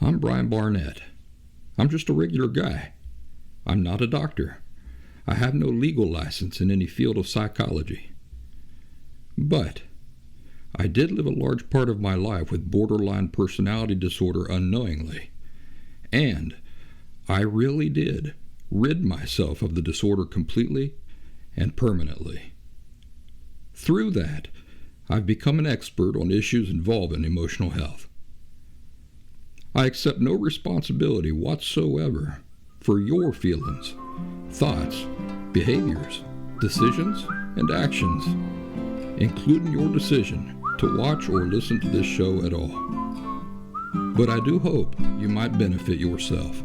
I'm Brian Barnett. I'm just a regular guy. I'm not a doctor. I have no legal license in any field of psychology. But I did live a large part of my life with borderline personality disorder unknowingly. And I really did rid myself of the disorder completely and permanently. Through that, I've become an expert on issues involving emotional health. I accept no responsibility whatsoever for your feelings, thoughts, behaviors, decisions, and actions, including your decision to watch or listen to this show at all. But I do hope you might benefit yourself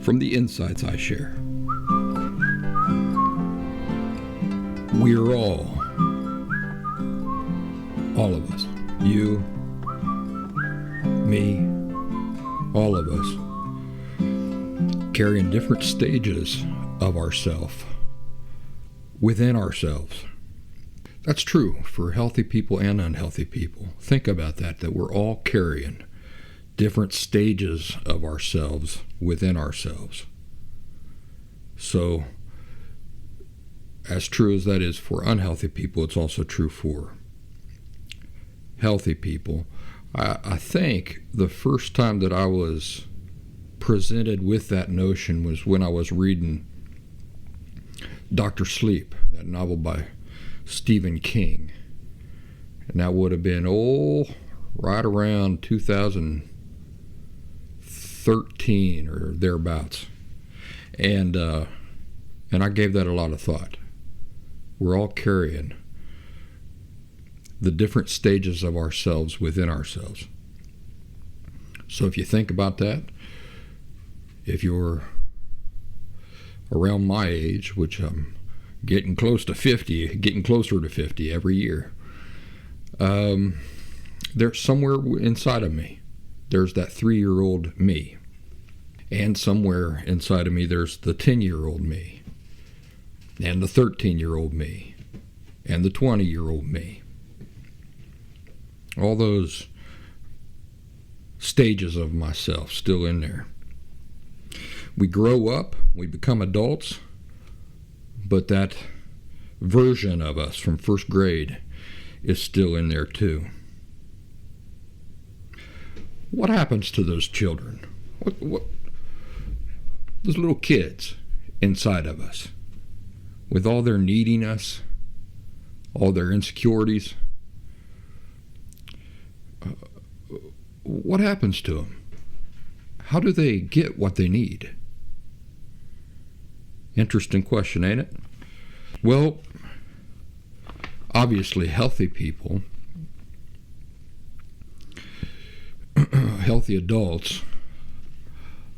from the insights I share. We're all of us, you, me, all of us, carrying different stages of ourself within ourselves. That's true for healthy people and unhealthy people. Think about that we're all carrying different stages of ourselves within ourselves. So, as true as that is for unhealthy people, it's also true for healthy people. I think the first time that I was presented with that notion was when I was reading Dr. Sleep, that novel by Stephen King. And that would have been, right around 2013 or thereabouts. And I gave that a lot of thought. We're all carrying the different stages of ourselves within ourselves. So if you think about that, if you're around my age, which I'm getting closer to 50 every year, there's somewhere inside of me, there's that 3-year-old me. And somewhere inside of me, there's the 10-year-old me, and the 13-year-old me, and the 20-year-old me. All those stages of myself still in there. We grow up, we become adults, but that version of us from first grade is still in there too. What happens to those children? What those little kids inside of us, with all their neediness, all their insecurities? What happens to them? How do they get what they need? Interesting question, ain't it? Well, obviously healthy people, healthy adults,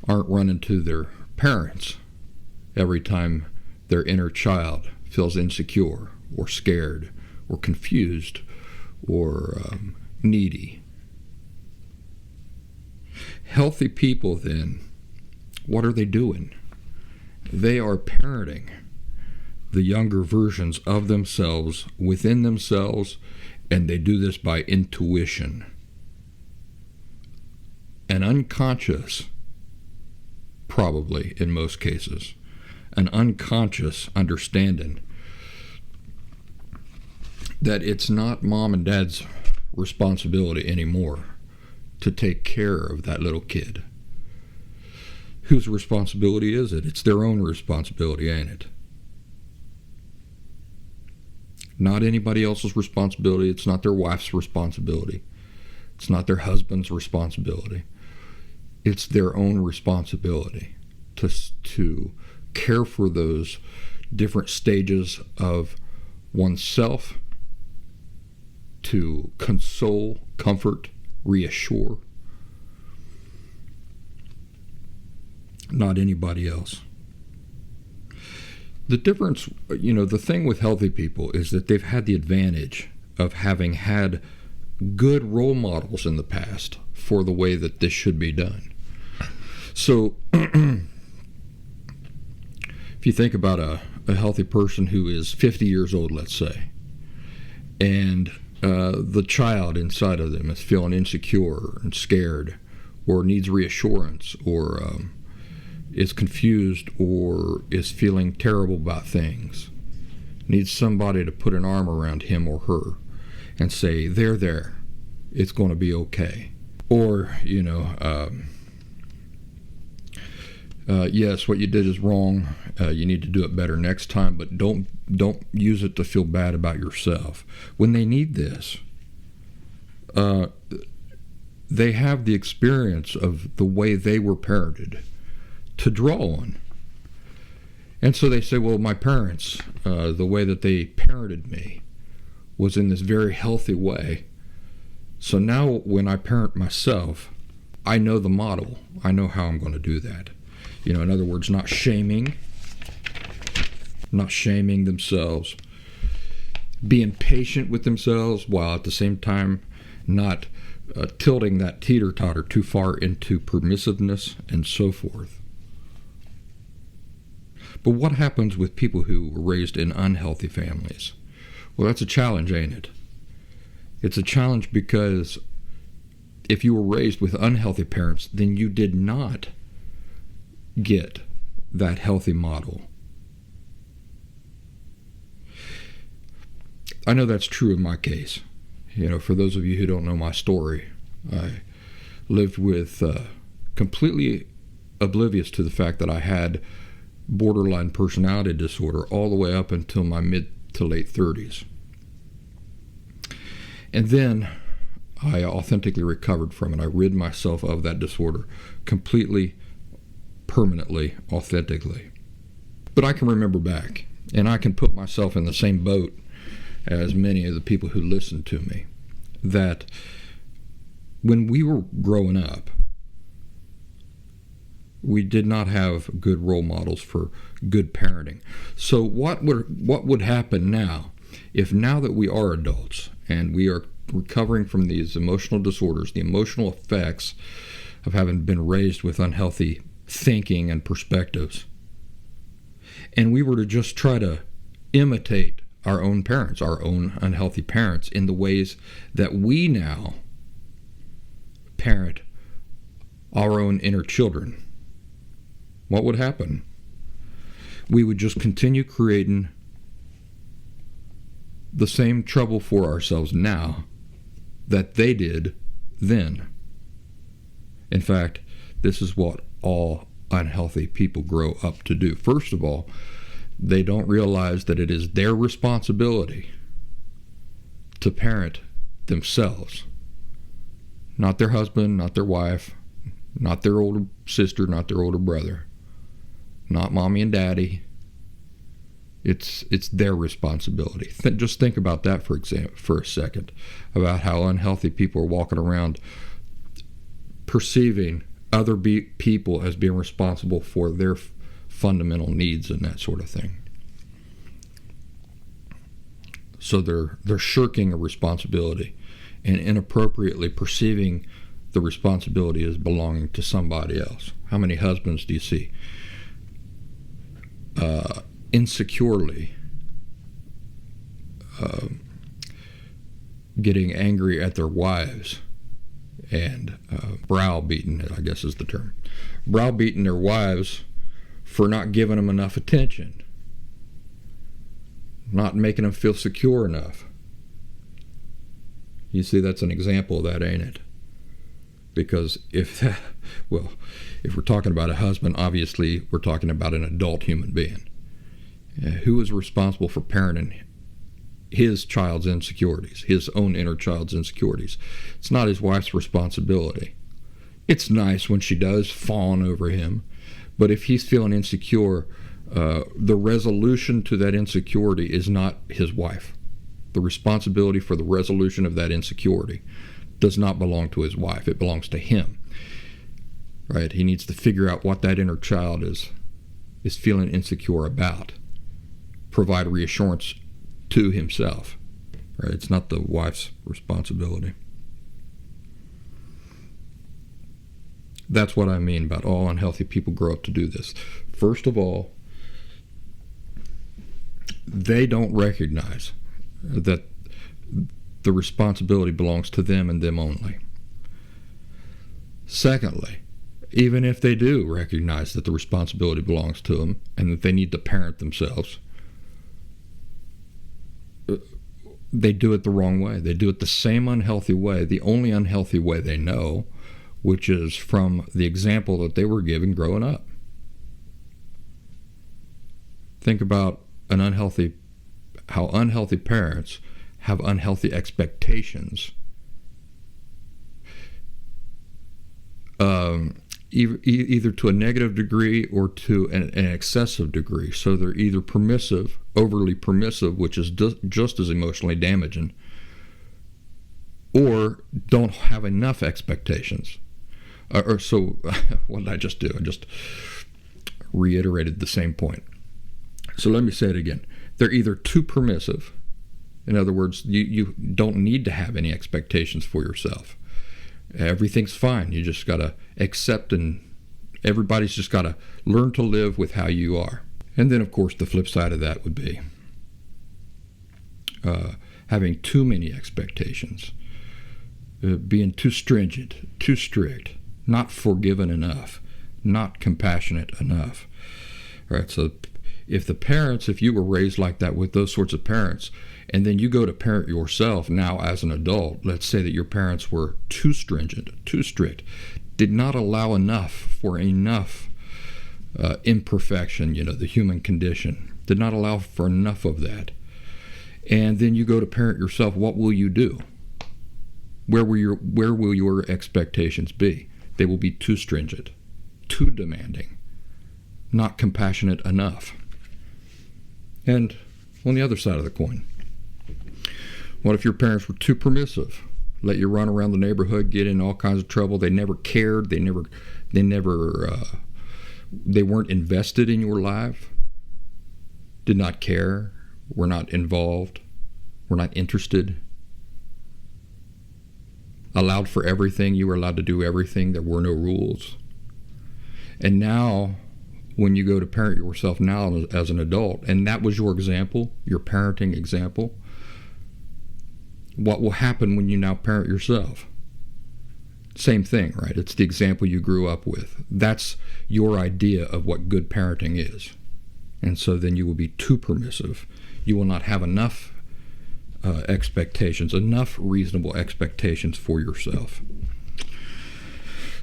aren't running to their parents every time their inner child feels insecure or scared or confused or needy. Healthy people, then, what are they doing? They are parenting the younger versions of themselves within themselves, and they do this by intuition. An unconscious, probably in most cases, an unconscious understanding that it's not mom and dad's responsibility anymore to take care of that little kid. Whose responsibility is it? It's their own responsibility, ain't it? Not anybody else's responsibility. It's not their wife's responsibility. It's not their husband's responsibility. It's their own responsibility to care for those different stages of oneself, to console, comfort, reassure. Not anybody else. The difference, the thing with healthy people is that they've had the advantage of having had good role models in the past for the way that this should be done. So, if you think about a healthy person who is 50 years old, let's say, and the child inside of them is feeling insecure and scared or needs reassurance, or is confused, or is feeling terrible about things, needs somebody to put an arm around him or her and say, there, it's going to be okay. Or, yes, what you did is wrong. You need to do it better next time, but don't use it to feel bad about yourself. When they need this, they have the experience of the way they were parented to draw on. And so they say, well, my parents, the way that they parented me was in this very healthy way. So now when I parent myself, I know the model. I know how I'm going to do that. In other words, not shaming themselves, being patient with themselves, while at the same time not tilting that teeter-totter too far into permissiveness and so forth. But what happens with people who were raised in unhealthy families? Well, that's a challenge, ain't it? It's a challenge because if you were raised with unhealthy parents, then you did not get that healthy model. I know that's true in my case. For those of you who don't know my story, I lived with completely oblivious to the fact that I had borderline personality disorder all the way up until my mid to late 30s. And then I authentically recovered from it. I rid myself of that disorder completely, permanently, authentically. But I can remember back, and I can put myself in the same boat as many of the people who listen to me, that when we were growing up, we did not have good role models for good parenting. So what would happen now if, now that we are adults and we are recovering from these emotional disorders, the emotional effects of having been raised with unhealthy thinking and perspectives, and we were to just try to imitate our own parents, our own unhealthy parents, in the ways that we now parent our own inner children, what would happen? We would just continue creating the same trouble for ourselves now that they did then. In fact, this is what all unhealthy people grow up to do. First of all, they don't realize that it is their responsibility to parent themselves. Not their husband, not their wife, not their older sister, not their older brother, not mommy and daddy. It's their responsibility. Just think about that for a second, about how unhealthy people are walking around perceiving other people as being responsible for their fundamental needs and that sort of thing. So they're shirking a responsibility and inappropriately perceiving the responsibility as belonging to somebody else. How many husbands do you see insecurely getting angry at their wives and browbeating, I guess is the term, browbeating their wives for not giving them enough attention, not making them feel secure enough. You see, that's an example of that, ain't it? Because if we're talking about a husband, obviously we're talking about an adult human being. Who is responsible for parenting his child's insecurities, his own inner child's insecurities? It's not his wife's responsibility. It's nice when she does fawn over him, but if he's feeling insecure, the resolution to that insecurity is not his wife. The responsibility for the resolution of that insecurity does not belong to his wife. It belongs to him. Right? He needs to figure out what that inner child is feeling insecure about. Provide reassurance to himself. Right? It's not the wife's responsibility. That's what I mean about all unhealthy people grow up to do this. First of all, they don't recognize that the responsibility belongs to them and them only. Secondly, even if they do recognize that the responsibility belongs to them and that they need to parent themselves, they do it the wrong way. They do it the same unhealthy way, the only unhealthy way they know, which is from the example that they were given growing up. Think about how unhealthy parents have unhealthy expectations, either to a negative degree or to an excessive degree. So they're either permissive, overly permissive, which is just as emotionally damaging, or don't have enough expectations. So what did I just do? I just reiterated the same point. So let me say it again. They're either too permissive. In other words, you don't need to have any expectations for yourself. Everything's fine. You just got to accept, and everybody's just got to learn to live with how you are. And then, of course, the flip side of that would be having too many expectations, being too stringent, too strict, not forgiving enough, not compassionate enough. All right, so if you were raised like that with those sorts of parents, and then you go to parent yourself now as an adult, let's say that your parents were too stringent, too strict, did not allow enough imperfection, the human condition, did not allow for enough of that. And then you go to parent yourself, what will you do? Where will your expectations be? They will be too stringent, too demanding, not compassionate enough. And on the other side of the coin, what if your parents were too permissive? Let you run around the neighborhood, get in all kinds of trouble. They never cared. They weren't invested in your life. Did not care. Were not involved. Were not interested. Allowed for everything. You were allowed to do everything. There were no rules. And now, when you go to parent yourself now as an adult, and that was your example, your parenting example, what will happen when you now parent yourself? Same thing, right? It's the example you grew up with. That's your idea of what good parenting is. And so then you will be too permissive. You will not have enough expectations, enough reasonable expectations for yourself.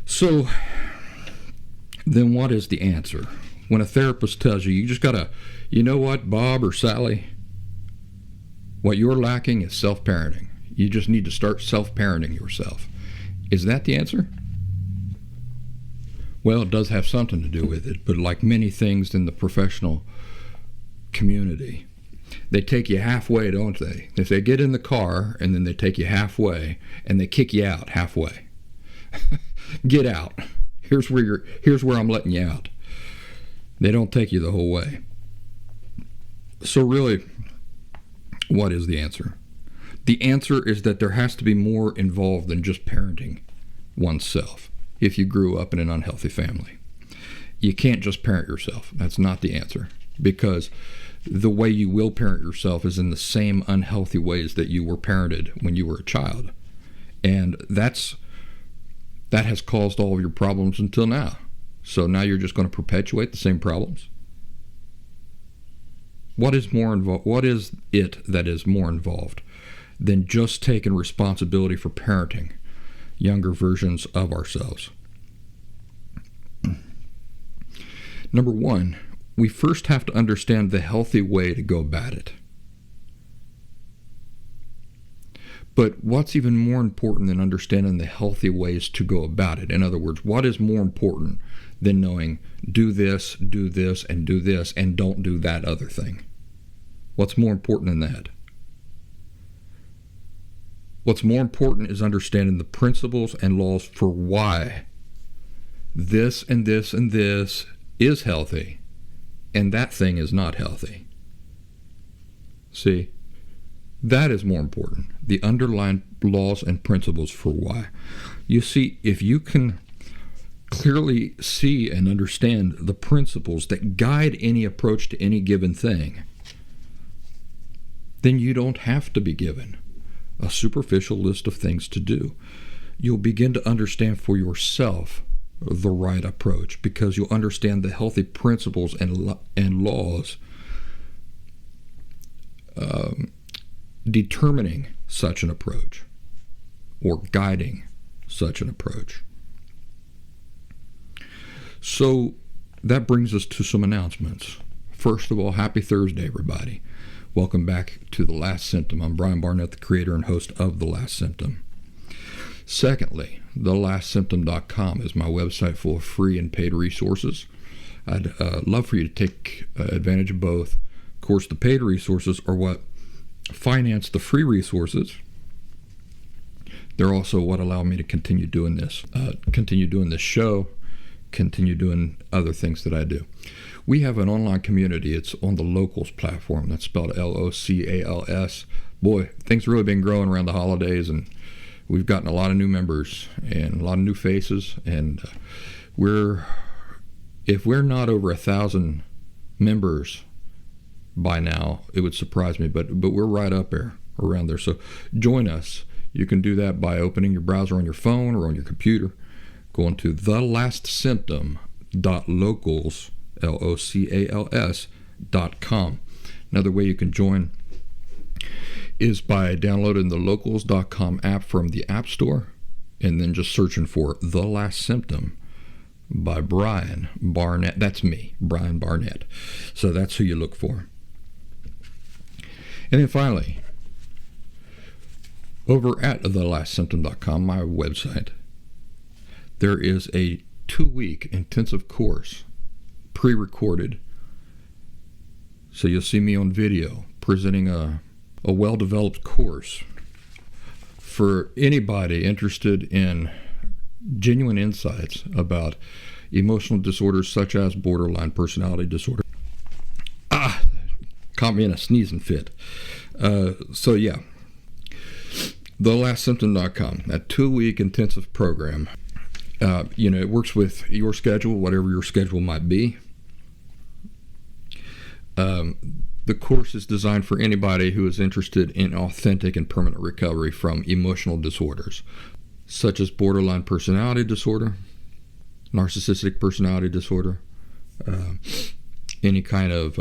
So then what is the answer? When a therapist tells you just got to, you know what, Bob or Sally, what you're lacking is self-parenting. You just need to start self-parenting yourself. Is that the answer? Well, it does have something to do with it, but like many things in the professional community, they take you halfway, don't they? They say, get in the car, and then they take you halfway, and they kick you out halfway. Get out. Here's where I'm letting you out. They don't take you the whole way. So really, what is the answer? The answer is that there has to be more involved than just parenting oneself if you grew up in an unhealthy family. You can't just parent yourself. That's not the answer, because the way you will parent yourself is in the same unhealthy ways that you were parented when you were a child. And that has caused all of your problems until now. So now you're just going to perpetuate the same problems? What is it that is more involved than just taking responsibility for parenting younger versions of ourselves? Number one, we first have to understand the healthy way to go about it. But what's even more important than understanding the healthy ways to go about it? In other words, what is more important than knowing do this, and do this, and don't do that other thing? What's more important than that? What's more important is understanding the principles and laws for why this and this and this is healthy and that thing is not healthy. See, that is more important. The underlying laws and principles for why. You see, if you can clearly see and understand the principles that guide any approach to any given thing, then you don't have to be given a superficial list of things to do. you'll begin to understand for yourself the right approach, because you'll understand the healthy principles and laws determining such an approach or guiding such an approach. So that brings us to some announcements. First of all, happy Thursday, everybody. Welcome back to The Last Symptom. I'm Brian Barnett, the creator and host of The Last Symptom. Secondly, thelastsymptom.com is my website full of free and paid resources. I'd love for you to take advantage of both. Of course, the paid resources are what finance the free resources. They're also what allow me to continue doing this show, continue doing other things that I do. We have an online community. It's on the Locals platform. That's spelled Locals. Boy, things really been growing around the holidays, and we've gotten a lot of new members and a lot of new faces. And if we're not over 1,000 members by now, it would surprise me. But we're right up there, around there. So join us. You can do that by opening your browser on your phone or on your computer, going to thelastsymptom.locals, LOCALS.com. Another way you can join is by downloading the locals.com app from the App Store and then just searching for The Last Symptom by Brian Barnett. That's me, Brian Barnett. So that's who you look for. And then finally, over at thelastsymptom.com, my website, there is a 2-week intensive course, pre-recorded. So you'll see me on video presenting a well-developed course for anybody interested in genuine insights about emotional disorders such as borderline personality disorder. Caught me in a sneezing fit. So yeah, thelastsymptom.com, that 2-week intensive program. It works with your schedule, whatever your schedule might be. The course is designed for anybody who is interested in authentic and permanent recovery from emotional disorders, such as borderline personality disorder, narcissistic personality disorder, any kind of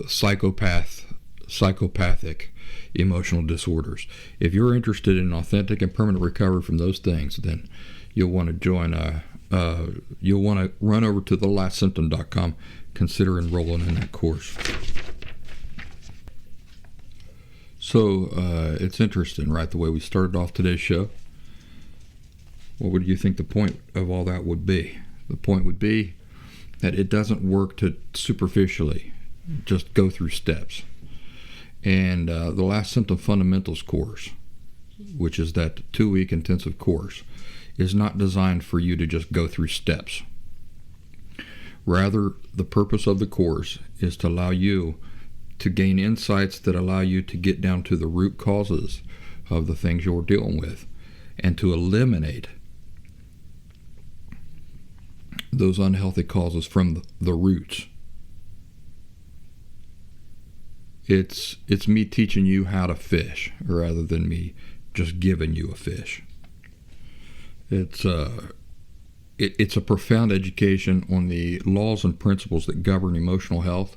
psychopathic emotional disorders. If you're interested in authentic and permanent recovery from those things, then you'll want to join. You'll want to run over to thelastsymptom.com. Consider enrolling in that course. So it's interesting, right? The way we started off today's show. What would you think the point of all that would be? The point would be that it doesn't work to superficially just go through steps. And the Last Symptom Fundamentals course, which is that 2-week intensive course, is not designed for you to just go through steps. Rather, the purpose of the course is to allow you to gain insights that allow you to get down to the root causes of the things you're dealing with and to eliminate those unhealthy causes from the roots. It's me teaching you how to fish rather than me just giving you a fish. It's a profound education on the laws and principles that govern emotional health,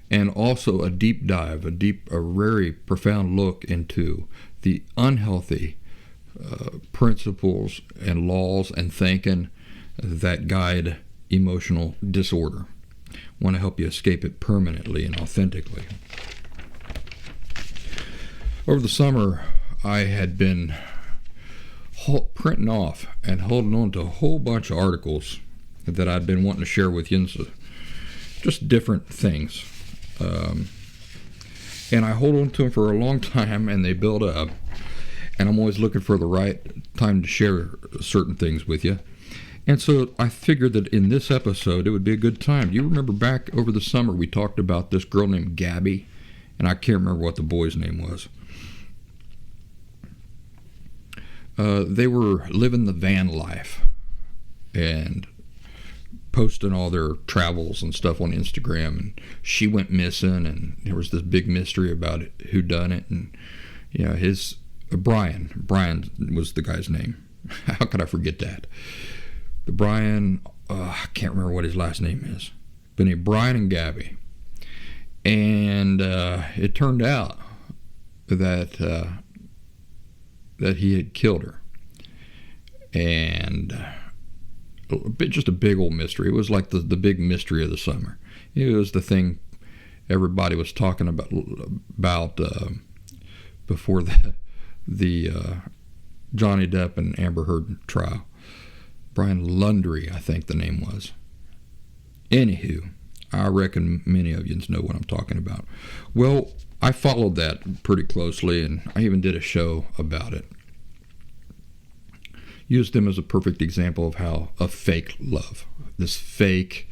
and also a deep dive, a very profound look into the unhealthy principles and laws and thinking that guide emotional disorder. I want to help you escape it permanently and authentically. Over the summer, I had been printing off and holding on to a whole bunch of articles that I'd been wanting to share with you, and so just different things. And I hold on to them for a long time, and they build up. And I'm always looking for the right time to share certain things with you. And so I figured that in this episode, it would be a good time. Do you remember back over the summer, we talked about this girl named Gabby, and I can't remember what the boy's name was. They were living the van life and posting all their travels and stuff on Instagram, and she went missing, and there was this big mystery about it, who done it, and his Brian was the guy's name. How could I forget that? The Brian, I can't remember what his last name is. But anyway, Brian and Gabby. And it turned out that he had killed her. And just a big old mystery. It was like the big mystery of the summer. It was the thing everybody was talking about before the Johnny Depp and Amber Heard trial. Brian Laundrie, I think the name was. Anywho, I reckon many of you know what I'm talking about. Well, I followed that pretty closely, and I even did a show about it. Used them as a perfect example of how a fake love, this fake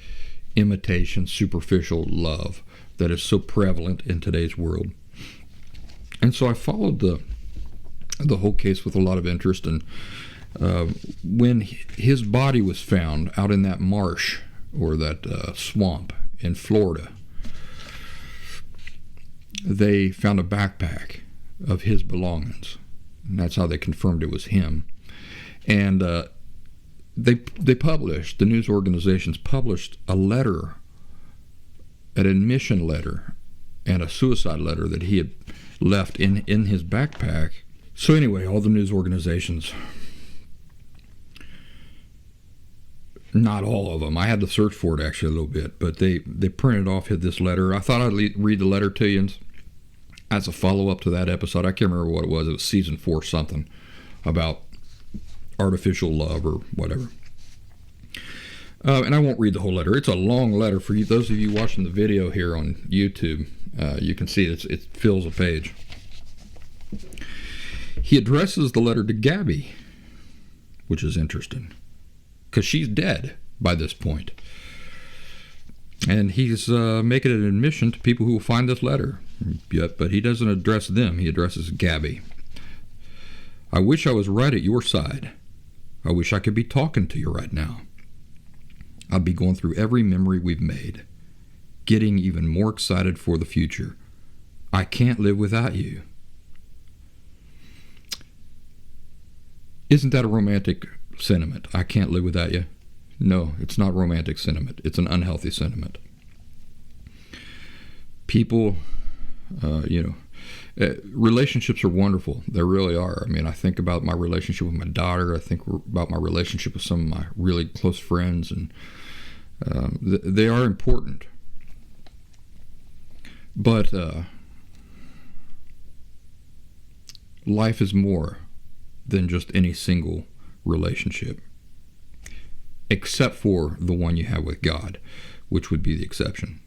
imitation, superficial love that is so prevalent in today's world. And so I followed the whole case with a lot of interest, and when his body was found out in that marsh or that swamp in Florida, they found a backpack of his belongings, and that's how they confirmed it was him. And they published, the news organizations published a letter, an admission letter, and a suicide letter that he had left in his backpack. So anyway, all the news organizations, not all of them, I had to search for it actually a little bit, but they printed off this letter. I thought I'd read the letter to you as a follow-up to that episode. I can't remember what it was. It was season 4 something about artificial love or whatever. And I won't read the whole letter. It's a long letter for you. Those of you watching the video here on YouTube, you can see it fills a page. He addresses the letter to Gabby, which is interesting, because she's dead by this point. And he's making an admission to people who will find this letter. But he doesn't address them. He addresses Gabby. I wish I was right at your side. I wish I could be talking to you right now. I'd be going through every memory we've made, getting even more excited for the future. I can't live without you. Isn't that a romantic sentiment? I can't live without you? No, it's not romantic sentiment. It's an unhealthy sentiment. People, relationships are wonderful. They really are. I mean, I think about my relationship with my daughter. I think about my relationship with some of my really close friends, and they are important. But life is more than just any single relationship, except for the one you have with God, which would be the exception.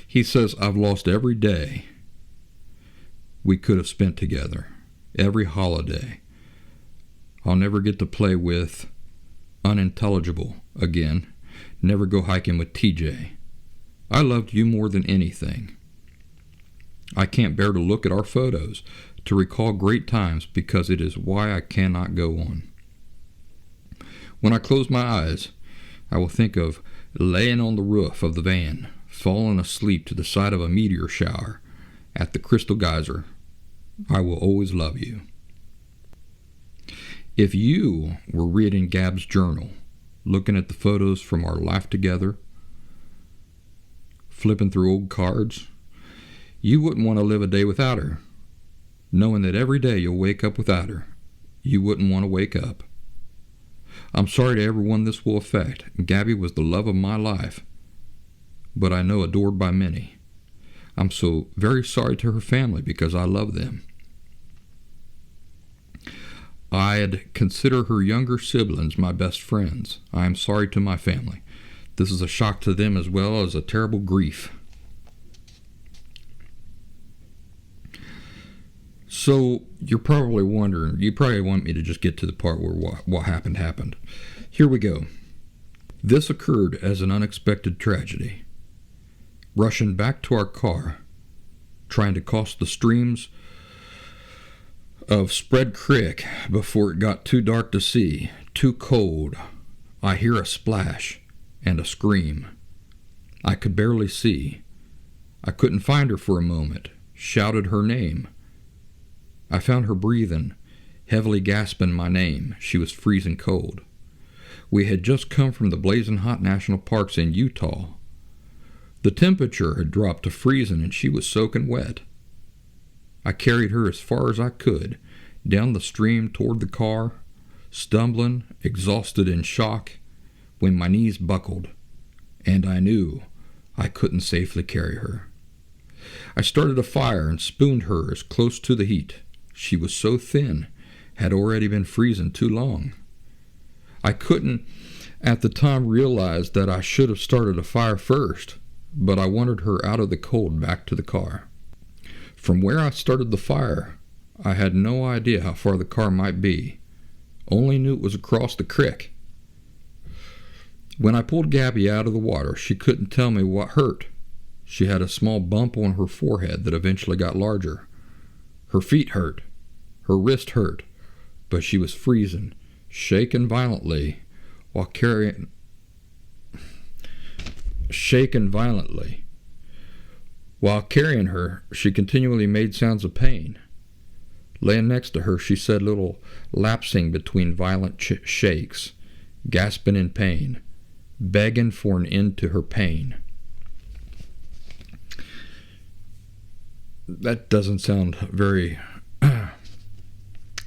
He says, I've lost every day we could have spent together, every holiday. I'll never get to play with unintelligible again, never go hiking with TJ. I loved you more than anything. I can't bear to look at our photos, to recall great times, because it is why I cannot go on. When I close my eyes, I will think of laying on the roof of the van, falling asleep to the side of a meteor shower at the Crystal Geyser. I will always love you. If you were reading Gab's journal, looking at the photos from our life together, flipping through old cards, you wouldn't want to live a day without her. Knowing that every day you'll wake up without her, you wouldn't want to wake up. I'm sorry to everyone this will affect. Gabby was the love of my life, but I know adored by many. I'm so very sorry to her family because I love them. I'd consider her younger siblings my best friends. I am sorry to my family. This is a shock to them as well as a terrible grief. So you're probably wondering, you probably want me to just get to the part where what happened. Here we go. This occurred as an unexpected tragedy. Rushing back to our car, trying to cross the streams of Spread Creek before it got too dark to see, too cold, I hear a splash and a scream. I could barely see. I couldn't find her for a moment. shouted her name. I found her breathing, heavily gasping my name. She was freezing cold. We had just come from the blazing hot national parks in Utah. The temperature had dropped to freezing and she was soaking wet. I carried her as far as I could, down the stream toward the car, stumbling, exhausted in shock, when my knees buckled, and I knew I couldn't safely carry her. I started a fire and spooned her as close to the heat. She was so thin, had already been freezing too long. I couldn't at the time realize that I should have started a fire first, but I wanted her out of the cold back to the car. From where I started the fire, I had no idea how far the car might be, only knew it was across the creek. When I pulled Gabby out of the water, she couldn't tell me what hurt. She had a small bump on her forehead that eventually got larger. Her feet hurt. Her wrist hurt. But she was freezing, shaking violently while carrying her. She continually made sounds of pain. Laying next to her, she said little lapsing between violent shakes, gasping in pain, begging for an end to her pain. That doesn't sound very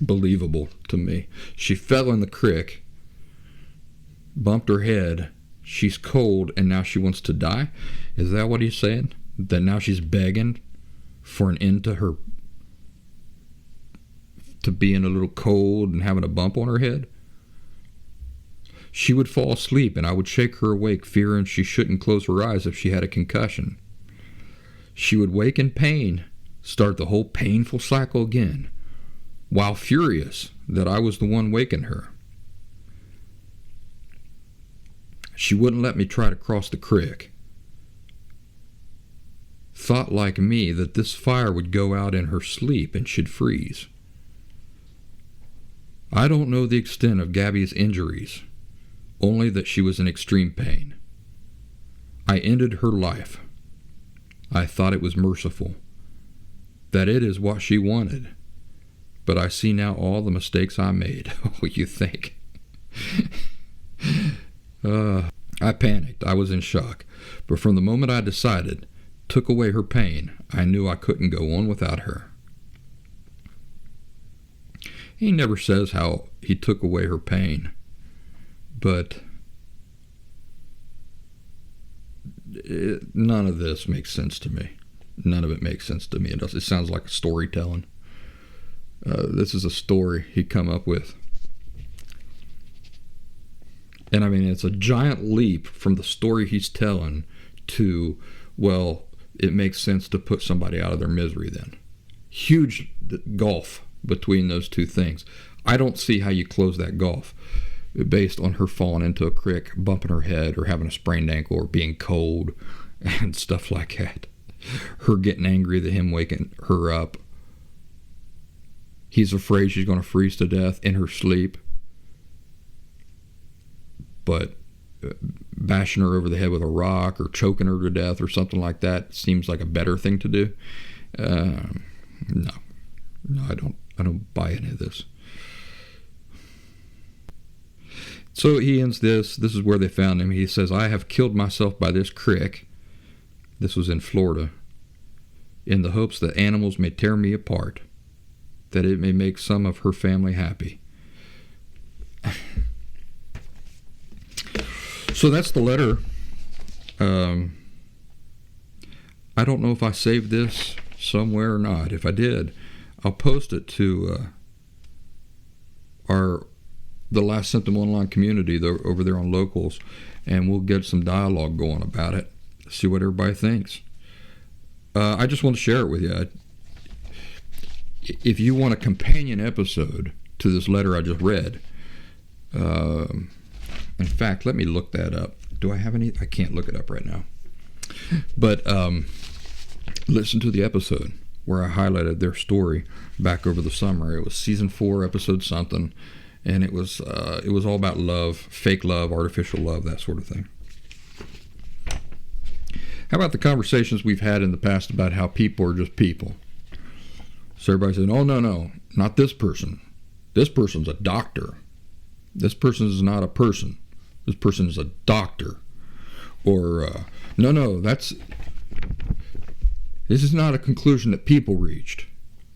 believable to me. She fell in the creek, bumped her head. She's cold, and now she wants to die? Is that what he's saying? That now she's begging for an end to her, to being a little cold and having a bump on her head? She would fall asleep, and I would shake her awake, fearing she shouldn't close her eyes if she had a concussion. She would wake in pain, start the whole painful cycle again, while furious that I was the one waking her. She wouldn't let me try to cross the creek. Thought like me that this fire would go out in her sleep and she'd freeze. I don't know the extent of Gabby's injuries, only that she was in extreme pain. I ended her life. I thought it was merciful, that it is what she wanted, but I see now all the mistakes I made. Oh, you think? I panicked. I was in shock, but from the moment I decided, took away her pain, I knew I couldn't go on without her. He never says how he took away her pain, but none of this makes sense to me. None of it makes sense to me. It sounds like a storytelling. This is a story he come up with. And I mean, it's a giant leap from the story he's telling to, well, it makes sense to put somebody out of their misery then. Huge gulf between those two things. I don't see how you close that gulf based on her falling into a creek, bumping her head, or having a sprained ankle, or being cold and stuff like that. Her getting angry at him waking her up. He's afraid she's going to freeze to death in her sleep. But bashing her over the head with a rock or choking her to death or something like that seems like a better thing to do. No, I don't buy any of this. So he ends this. This is where they found him. He says, "I have killed myself by this creek." This was in Florida. "In the hopes that animals may tear me apart, that it may make some of her family happy." So that's the letter. I don't know if I saved this somewhere or not. If I did, I'll post it to the Last Symptom Online community over there on Locals, and we'll get some dialogue going about it. See what everybody thinks. I just want to share it with you. If you want a companion episode to this letter I just read, in fact, let me look that up. Do I have any? I can't look it up right now. But listen to the episode where I highlighted their story back over the summer. It was season 4, episode something, and it was all about love, fake love, artificial love, that sort of thing. How about the conversations we've had in the past about how people are just people? So everybody said, oh, no, not this person. This person's a doctor. This person is not a person. This person is a doctor. Or, no, this is not a conclusion that people reached.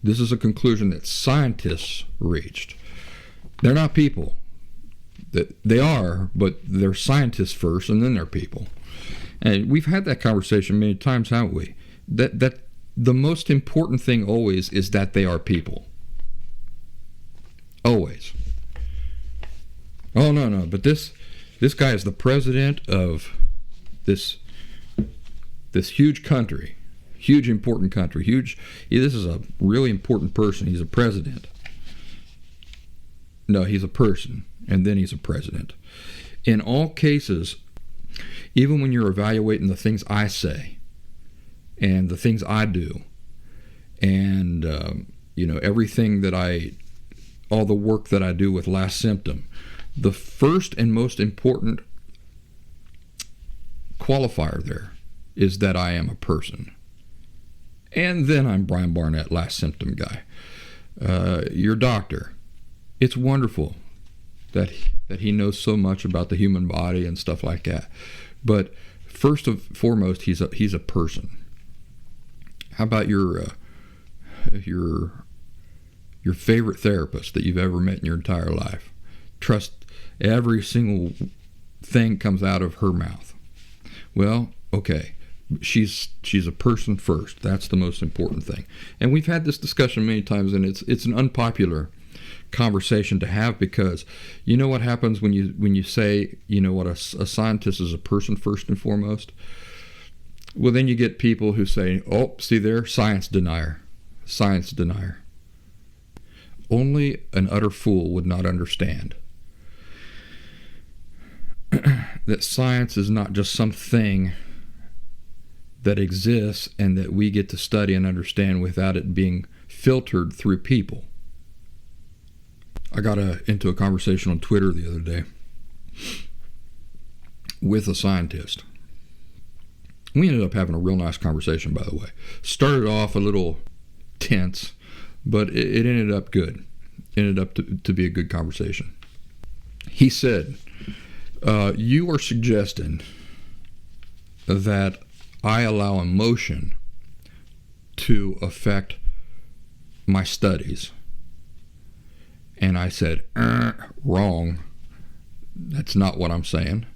This is a conclusion that scientists reached. They're not people. They are, but they're scientists first, and then they're people. And we've had that conversation many times, haven't we? That the most important thing always is that they are people. Always. Oh, no, but this guy is the president of this huge country, huge important country, this is a really important person. He's a president. No, he's a person, and then he's a president. In all cases, even when you're evaluating the things I say and the things I do, and everything that all the work that I do with Last Symptom, the first and most important qualifier there is that I am a person. And then I'm Brian Barnett, Last Symptom guy. Your doctor. It's wonderful that he knows so much about the human body and stuff like that. But first and foremost, he's a person. How about your favorite therapist that you've ever met in your entire life? Trust every single thing comes out of her mouth. Well, okay, she's a person first. That's the most important thing. And we've had this discussion many times, and it's an unpopular conversation to have, because you know what happens when you say, what a scientist is a person first and foremost? Well, then you get people who say, oh, see there, science denier. Only an utter fool would not understand that science is not just something that exists and that we get to study and understand without it being filtered through people. I got into a conversation on Twitter the other day with a scientist. We ended up having a real nice conversation, by the way. Started off a little tense, but it ended up good. Ended up to be a good conversation. He said, you are suggesting that I allow emotion to affect my studies. And I said, wrong. That's not what I'm saying.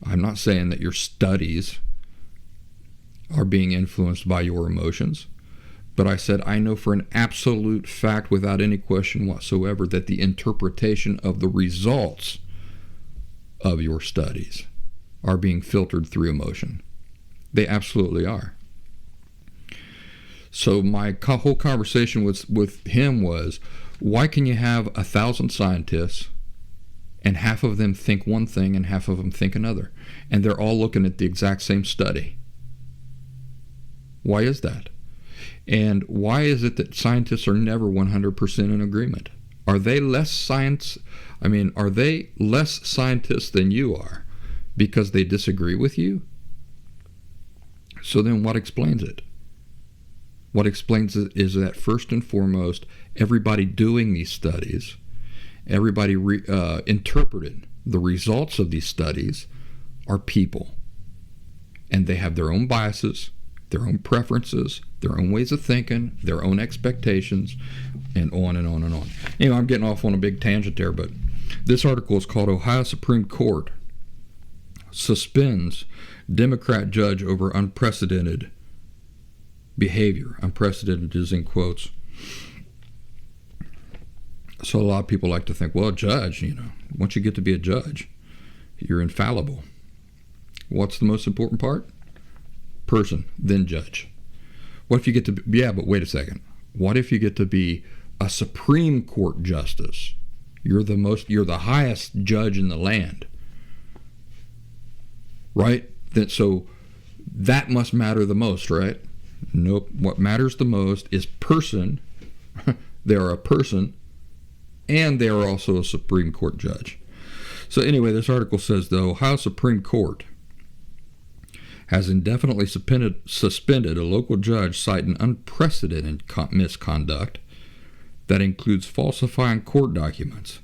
I'm not saying that your studies are being influenced by your emotions. But I said, I know for an absolute fact, without any question whatsoever, that the interpretation of the results of your studies are being filtered through emotion. They absolutely are. So my whole conversation with him was, why can you have 1,000 scientists and half of them think one thing and half of them think another, and they're all looking at the exact same study? Why is that? And why is it that scientists are never 100% in agreement? Are they less scientists than you are because they disagree with you? So then what explains it? What explains it is that first and foremost, everybody doing these studies, everybody interpreting the results of these studies are people. And they have their own biases, their own preferences, their own ways of thinking, their own expectations, and on and on and on. Anyway, I'm getting off on a big tangent there, but this article is called Ohio Supreme Court Suspends Democrat Judge Over Unprecedented Behavior. Unprecedented is in quotes. So a lot of people like to think, well, a judge, once you get to be a judge, you're infallible. What's the most important part? Person, then judge. What if you get to be, but wait a second. What if you get to be a Supreme Court justice? You're the highest judge in the land. Right? So that must matter the most, right? Nope. What matters the most is person. They are a person, and they are also a Supreme Court judge. So anyway, this article says the Ohio Supreme Court has indefinitely suspended a local judge citing unprecedented misconduct that includes falsifying court documents,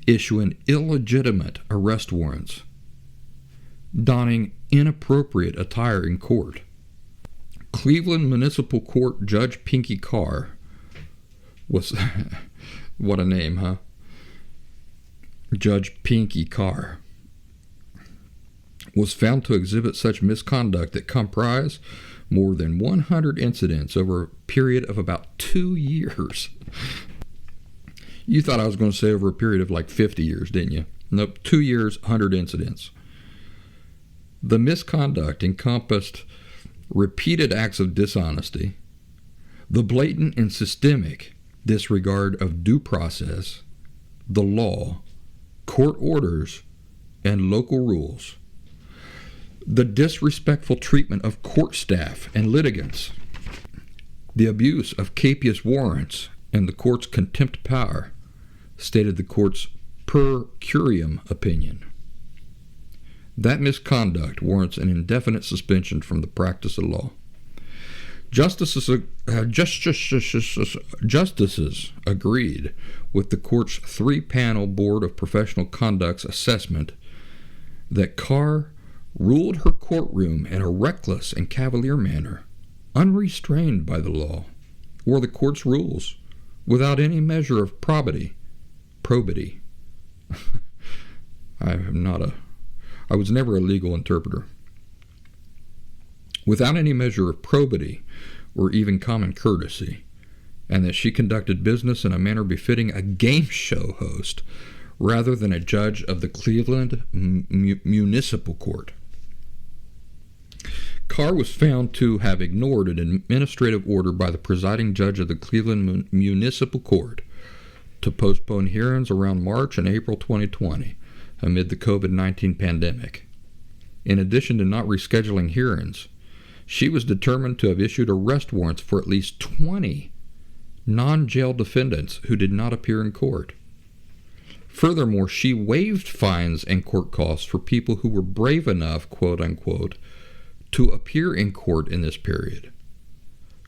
issuing illegitimate arrest warrants, donning inappropriate attire in court. Cleveland Municipal Court Judge Pinky Carr was what a name, huh? Judge Pinky Carr was found to exhibit such misconduct that comprised more than 100 incidents over a period of about 2 years. You thought I was going to say over a period of like 50 years, didn't you? Nope, 2 years, 100 incidents. The misconduct encompassed repeated acts of dishonesty, the blatant and systemic disregard of due process, the law, court orders, and local rules, the disrespectful treatment of court staff and litigants, the abuse of capious warrants, and the court's contempt power, stated the court's per curiam opinion. That misconduct warrants an indefinite suspension from the practice of law. Justices agreed with the court's 3-panel Board of Professional Conduct's assessment that Carr ruled her courtroom in a reckless and cavalier manner, unrestrained by the law or the court's rules, without any measure of probity. I was never a legal interpreter. Without any measure of probity or even common courtesy, and that she conducted business in a manner befitting a game show host rather than a judge of the Cleveland Municipal Court. Carr was found to have ignored an administrative order by the presiding judge of the Cleveland Municipal Court to postpone hearings around March and April 2020 amid the COVID-19 pandemic. In addition to not rescheduling hearings, she was determined to have issued arrest warrants for at least 20 non-jail defendants who did not appear in court. Furthermore, she waived fines and court costs for people who were brave enough, quote unquote, to appear in court in this period.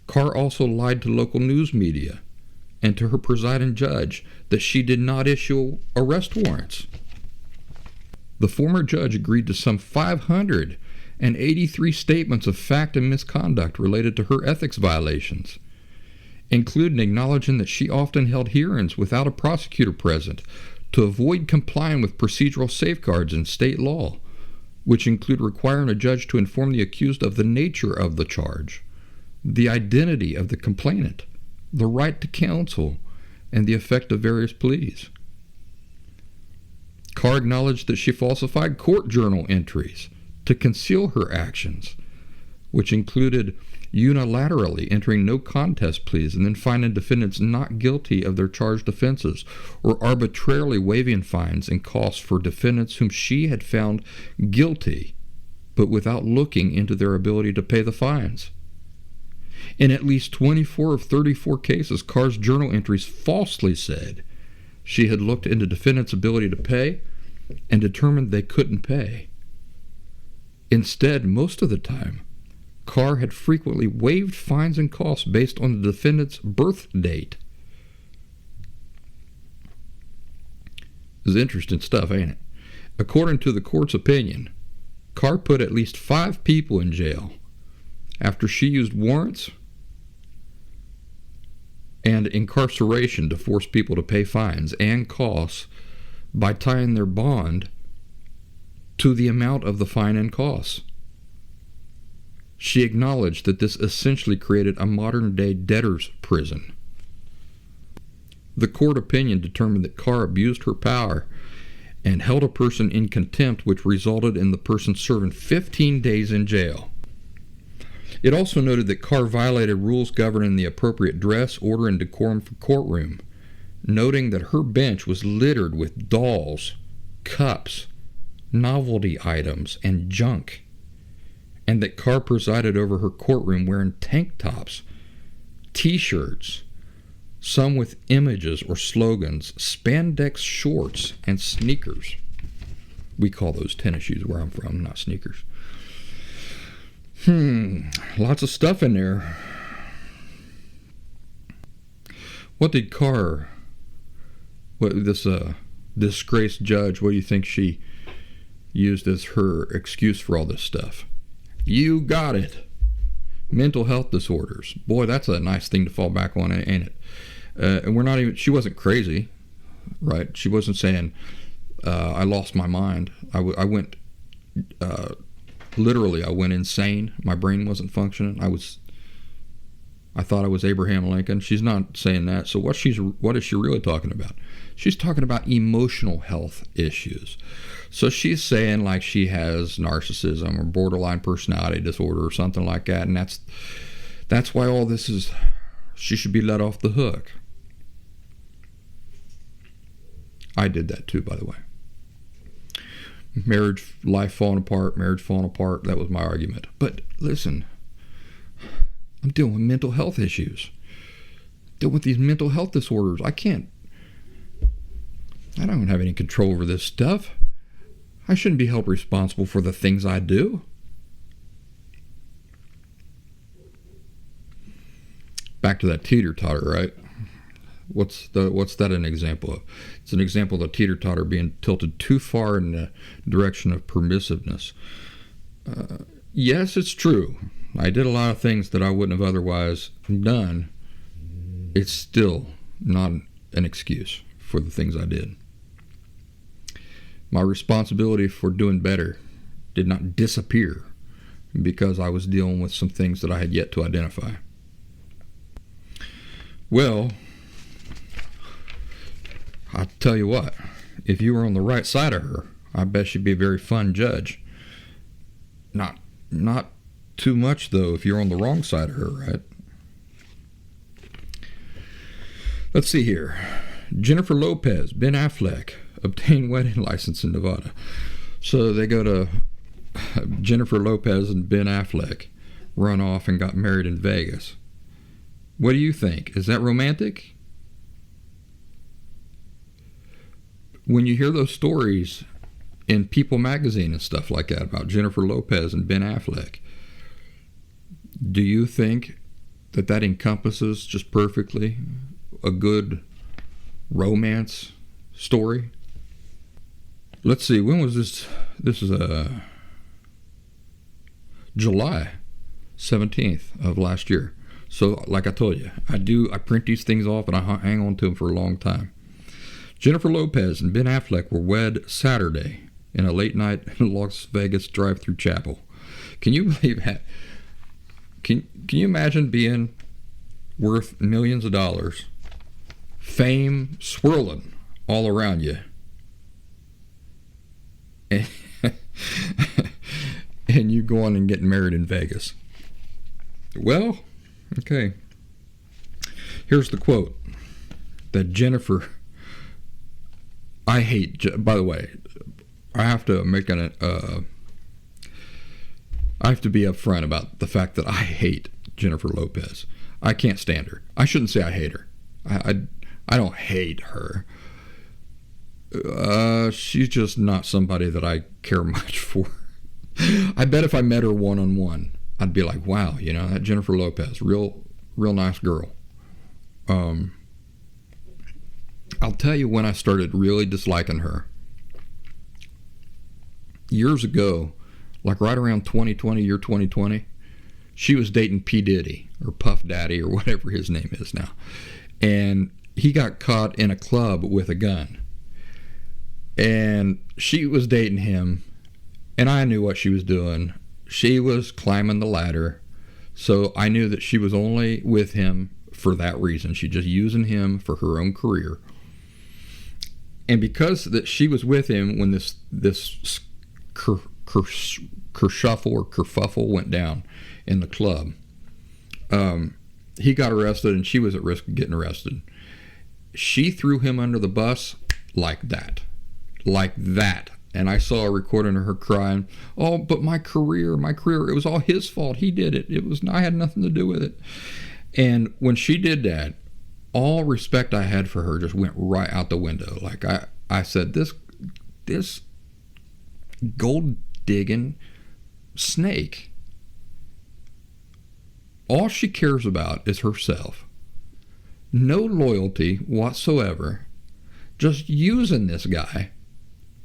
Carr also lied to local news media and to her presiding judge that she did not issue arrest warrants. The former judge agreed to some 583 statements of fact and misconduct related to her ethics violations, including acknowledging that she often held hearings without a prosecutor present to avoid complying with procedural safeguards in state law, which include requiring a judge to inform the accused of the nature of the charge, the identity of the complainant, the right to counsel, and the effect of various pleas. Carr acknowledged that she falsified court journal entries to conceal her actions, which included unilaterally entering no contest pleas and then finding defendants not guilty of their charged offenses, or arbitrarily waiving fines and costs for defendants whom she had found guilty, but without looking into their ability to pay the fines. In at least 24 of 34 cases, Carr's journal entries falsely said she had looked into defendants' ability to pay and determined they couldn't pay. Instead, most of the time, Carr had frequently waived fines and costs based on the defendant's birth date. This is interesting stuff, ain't it? According to the court's opinion, Carr put at least 5 people in jail after she used warrants and incarceration to force people to pay fines and costs by tying their bond to the amount of the fine and costs. She acknowledged that this essentially created a modern-day debtor's prison. The court opinion determined that Carr abused her power and held a person in contempt, which resulted in the person serving 15 days in jail. It also noted that Carr violated rules governing the appropriate dress, order, and decorum for courtroom, noting that her bench was littered with dolls, cups, novelty items, and junk, and that Carr presided over her courtroom wearing tank tops, t-shirts, some with images or slogans, spandex shorts, and sneakers. We call those tennis shoes where I'm from, not sneakers. Lots of stuff in there. What did Carr, this disgraced judge, what do you think she used as her excuse for all this stuff? You got it. Mental health disorders. Boy, that's a nice thing to fall back on, ain't it? And she wasn't crazy, right? She wasn't saying, I lost my mind. I went, literally, I went insane. My brain wasn't functioning. I thought I was Abraham Lincoln. She's not saying that. So what is she really talking about? She's talking about emotional health issues. So she's saying like she has narcissism or borderline personality disorder or something like that, and that's why all this is. She should be let off the hook. I did that too, by the way. Marriage falling apart. That was my argument. But listen, I'm dealing with mental health issues. Dealing with these mental health disorders. I don't have any control over this stuff. I shouldn't be held responsible for the things I do. Back to that teeter-totter, right? What's that an example of? It's an example of the teeter-totter being tilted too far in the direction of permissiveness. Yes, it's true. I did a lot of things that I wouldn't have otherwise done. It's still not an excuse for the things I did. My responsibility for doing better did not disappear because I was dealing with some things that I had yet to identify. Well, I'll tell you what, if you were on the right side of her, I bet she'd be a very fun judge. Not too much, though, if you're on the wrong side of her, right? Let's see here. Jennifer Lopez, Ben Affleck, obtained wedding license in Nevada. So they go to Jennifer Lopez and Ben Affleck run off and got married in Vegas. What do you think? Is that romantic? When you hear those stories in People magazine and stuff like that about Jennifer Lopez and Ben Affleck, do you think that encompasses just perfectly a good romance story? Let's see, when was this? This is July 17th of last year. So like I told you, I print these things off and I hang on to them for a long time. Jennifer Lopez and Ben Affleck were wed Saturday in a late night Las Vegas drive-through chapel. Can you believe that? Can you imagine being worth millions of dollars, fame swirling all around you, and you going and getting married in Vegas? Well, okay. Here's the quote that Jennifer. I hate. By the way, I have to make I have to be upfront about the fact that I hate Jennifer Lopez. I can't stand her. I shouldn't say I hate her. I don't hate her. She's just not somebody that I care much for. I bet if I met her one-on-one, I'd be like, wow, that Jennifer Lopez, real nice girl. I'll tell you when I started really disliking her. Years ago, like right around 2020, year 2020, she was dating P. Diddy, or Puff Daddy, or whatever his name is now. And he got caught in a club with a gun. And she was dating him, and I knew what she was doing. She was climbing the ladder, so I knew that she was only with him for that reason. She's just using him for her own career. And because that she was with him when this kershuffle or kerfuffle went down in the club, he got arrested and she was at risk of getting arrested. She threw him under the bus like that. And I saw a recording of her crying, oh, but my career, it was all his fault. He did it. I had nothing to do with it. And when she did that, all respect I had for her just went right out the window. Like I said, this gold digging snake all she cares about is herself. No loyalty whatsoever. Just using this guy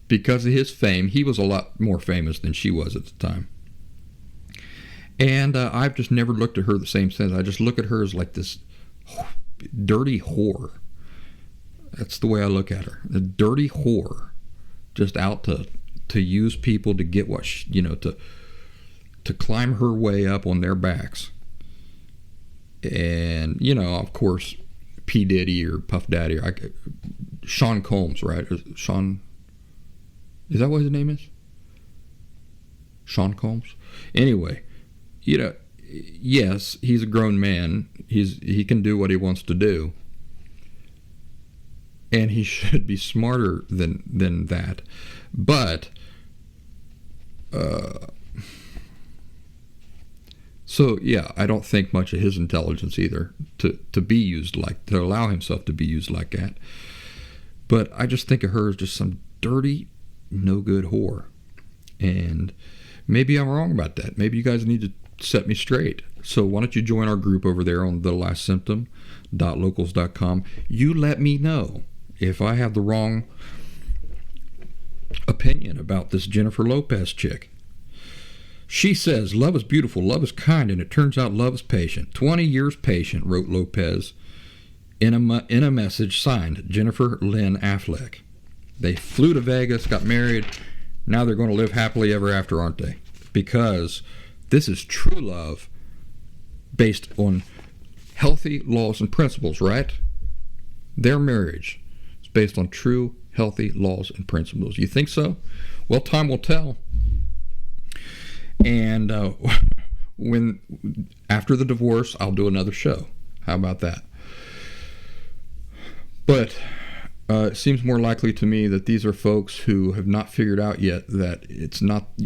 because of his fame. He was a lot more famous than she was at the time. And I've just never looked at her the same since. I just look at her as like this dirty whore. That's the way I look at her. A dirty whore. Just out to use people to get what she, to climb her way up on their backs. And, of course, P. Diddy or Puff Daddy, or Sean Combs, right? Sean, is that what his name is? Sean Combs? Anyway, yes, he's a grown man. He can do what he wants to do. And he should be smarter than that. But, so yeah, I don't think much of his intelligence either to be used to allow himself to be used like that. But I just think of her as just some dirty, no good whore. And maybe I'm wrong about that. Maybe you guys need to set me straight. So why don't you join our group over there on thelastsymptom.locals.com. You let me know if I have the wrong opinion about this Jennifer Lopez chick. She says, love is beautiful, love is kind, and it turns out love is patient. 20 years patient, wrote Lopez in a message signed Jennifer Lynn Affleck. They flew to Vegas, got married. Now they're going to live happily ever after, aren't they? Because this is true love based on healthy laws and principles, right? Their marriage is based on true, healthy laws and principles. You think so? Well, time will tell. And after the divorce, I'll do another show. How about that? But it seems more likely to me that these are folks who have not figured out yet that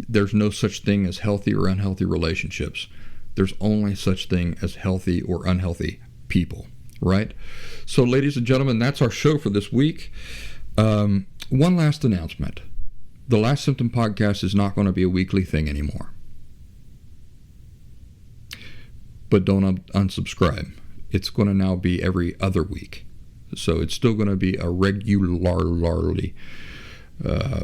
there's no such thing as healthy or unhealthy relationships. There's only such thing as healthy or unhealthy people, right? So, ladies and gentlemen, that's our show for this week. One last announcement. The Last Symptom podcast is not going to be a weekly thing anymore. But don't unsubscribe. It's going to now be every other week. So it's still going to be a regularly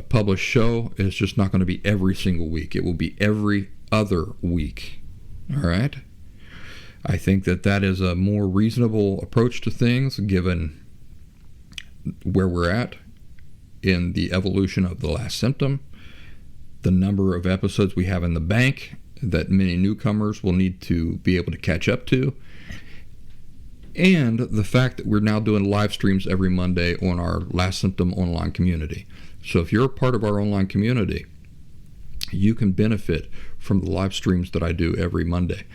published show. It's just not going to be every single week. It will be every other week. All right? I think that is a more reasonable approach to things given where we're at in the evolution of The Last Symptom, the number of episodes we have in the bank that many newcomers will need to be able to catch up to, and the fact that we're now doing live streams every Monday on our Last Symptom online community. So if you're a part of our online community, you can benefit from the live streams that I do every Monday.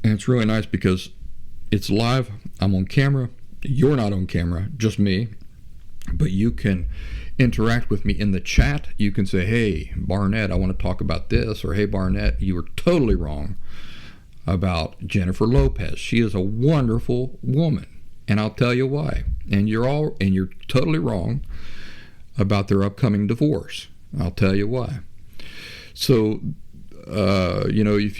And it's really nice because it's live, I'm on camera, you're not on camera, just me, but you can interact with me in the chat. You can say, hey, Barnett, I want to talk about this, or hey, Barnett, you were totally wrong about Jennifer Lopez. She is a wonderful woman, and I'll tell you why. And you're totally wrong about their upcoming divorce. I'll tell you why. So, if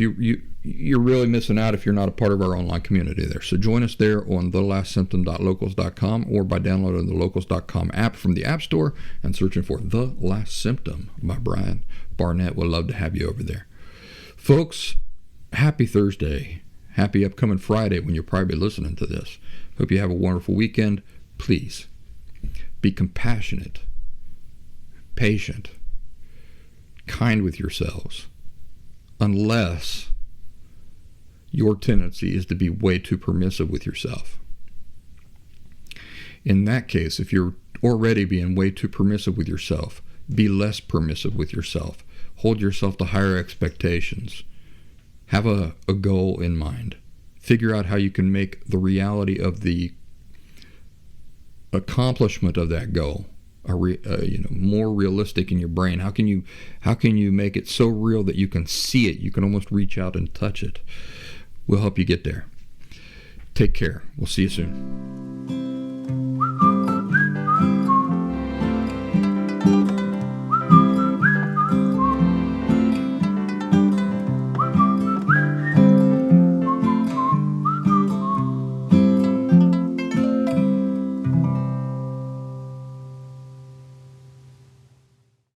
you're really missing out if you're not a part of our online community there. So join us there on thelastsymptom.locals.com or by downloading the locals.com app from the App Store and searching for The Last Symptom by Brian Barnett. We'd love to have you over there. Folks, happy Thursday. Happy upcoming Friday when you're probably listening to this. Hope you have a wonderful weekend. Please be compassionate, patient, kind with yourselves, unless your tendency is to be way too permissive with yourself. In that case, if you're already being way too permissive with yourself, be less permissive with yourself. Hold yourself to higher expectations. Have a goal in mind. Figure out how you can make the reality of the accomplishment of that goal more realistic in your brain. How can you make it so real that you can see it? You can almost reach out and touch it. We'll help you get there. Take care. We'll see you soon.